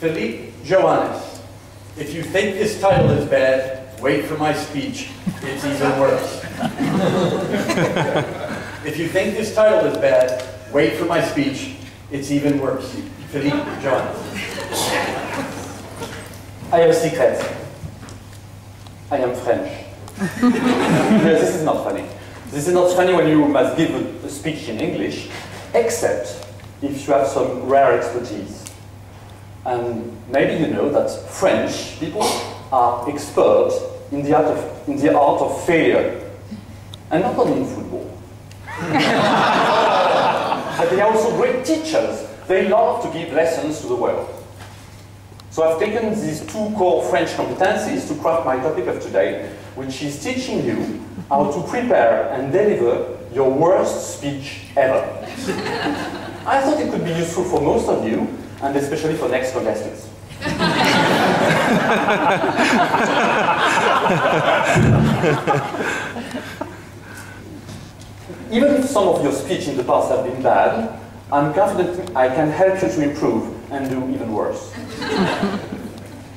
Philippe Johannes. If you think this title is bad, wait for my speech. It's even worse. If you think this title is bad, wait for my speech. It's even worse. Philippe Johannes. I have a secret. I am French. No, this is not funny. This is not funny when you must give a speech in English, except if you have some rare expertise. And maybe you know that French people are experts in the art of failure, and not only in football. But they are also great teachers. They love to give lessons to the world. So I've taken these two core French competencies to craft my topic of today, which is teaching you how to prepare and deliver your worst speech ever. I thought it could be useful for most of you, and especially for next contestants. Even if some of your speech in the past have been bad, I'm confident I can help you to improve and do even worse.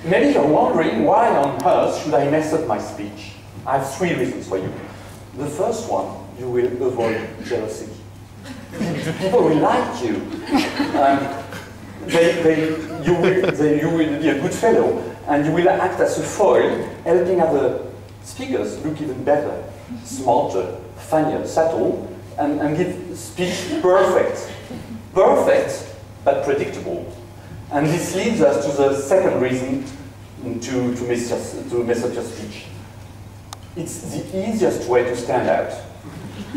Maybe you're wondering why on earth should I mess up my speech? I have 3 reasons for you. The first one, you will avoid jealousy. People will like you. You will be a good fellow, and you will act as a foil, helping other speakers look even better, smarter, funnier, subtle, and give speech perfect. Perfect, but predictable. And this leads us to the second reason to mess up your speech. It's the easiest way to stand out,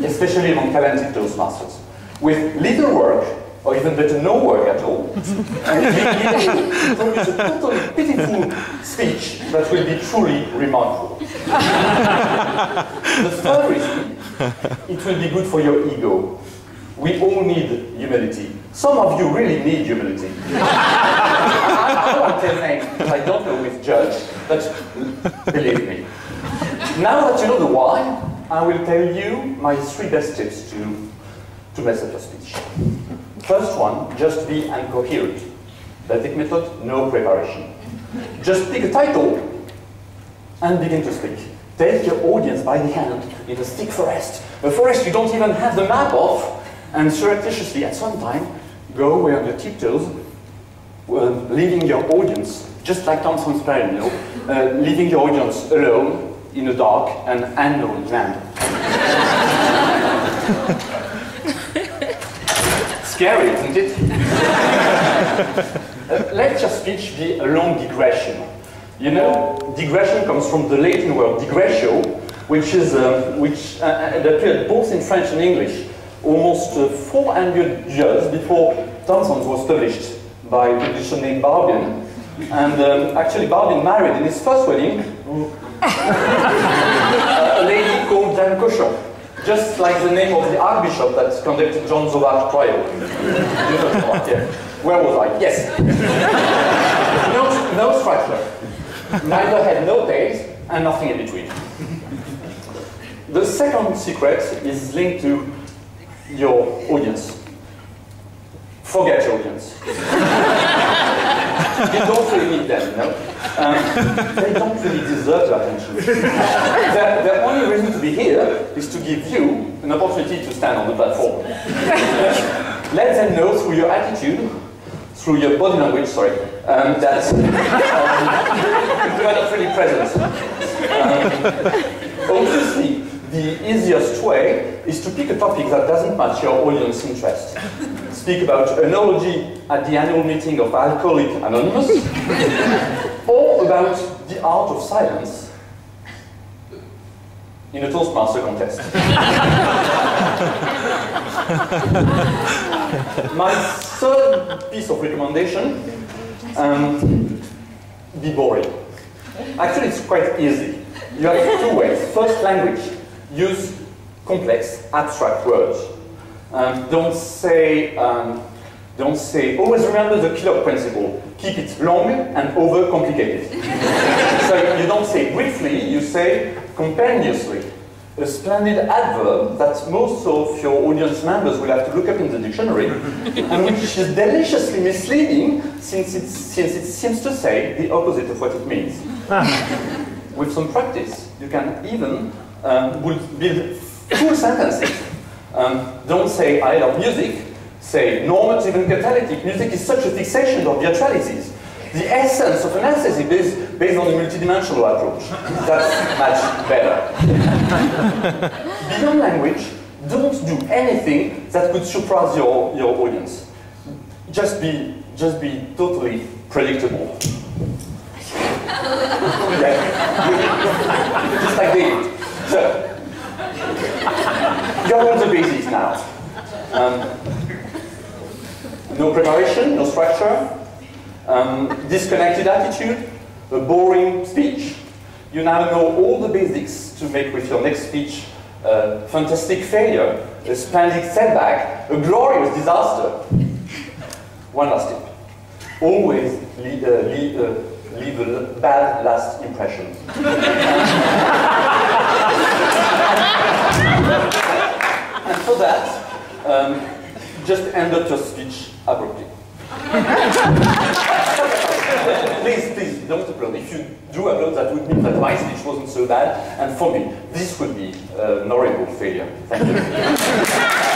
especially among talented Toastmasters. With little work, or even better, no work at all, and you produce a totally pitiful speech that will be truly remarkable. The third reason, it will be good for your ego. We all need humility. Some of you really need humility. I won't tell names because I don't know which judge, but believe me. Now that you know the why, I will tell you my 3 best tips to mess up your speech. First one, just be incoherent. Basic method, no preparation. Just pick a title and begin to speak. Take your audience by the hand in a thick forest, a forest you don't even have the map of, and surreptitiously at some time go away on your tiptoes, leaving your audience, just like Thompson's parent, you know, leaving your audience alone in a dark and unknown land. Scary, isn't it? Let your speech be a long digression. You know, digression comes from the Latin word digression, which appeared both in French and English almost 400 years before Thompson was published by a publisher named Barbian. And actually Barbian married in his first wedding a lady called Jeanne Cochon, just like the name of the archbishop that conducted John Sauvage trial. Where was I? Yes. No structure. Neither had no tails and nothing in between. The second secret is linked to your audience. Forget your audience. You don't really need them, you know? They don't really deserve your attention. The only reason to be here is to give you an opportunity to stand on the platform. Let them know through your attitude, through your body language, that you are not really present. Obviously, the easiest way is to pick a topic that doesn't match your audience interest. Speak about enology at the annual meeting of Alcoholics Anonymous, or about the art of silence in a Toastmaster contest. My third piece of recommendation, be boring. Actually, it's quite easy. You have 2 ways. First, language. Use complex, abstract words. Don't say, always remember the Kellogg principle. Keep it long and overcomplicated. So you don't say briefly, you say compendiously. a splendid adverb that most of your audience members will have to look up in the dictionary, and which is deliciously misleading since it seems to say the opposite of what it means. With some practice, you can even build full sentences. Don't say I love music, say normative and catalytic. Music is such a fixation of virtualities. The essence of an essay is based on a multidimensional approach. That's much better. Beyond language, don't do anything that could surprise your audience. Just be totally predictable. Yeah. Just like David. So, you're on the basics now. No preparation, no structure. Disconnected attitude, a boring speech. You now know all the basics to make with your next speech a fantastic failure, a splendid setback, a glorious disaster. One last tip. Always leave a bad last impression. And for that, just end up your speech abruptly. Please, don't applaud. If you do applaud, that would mean that my speech wasn't so bad, and for me, this would be an horrible failure. Thank you.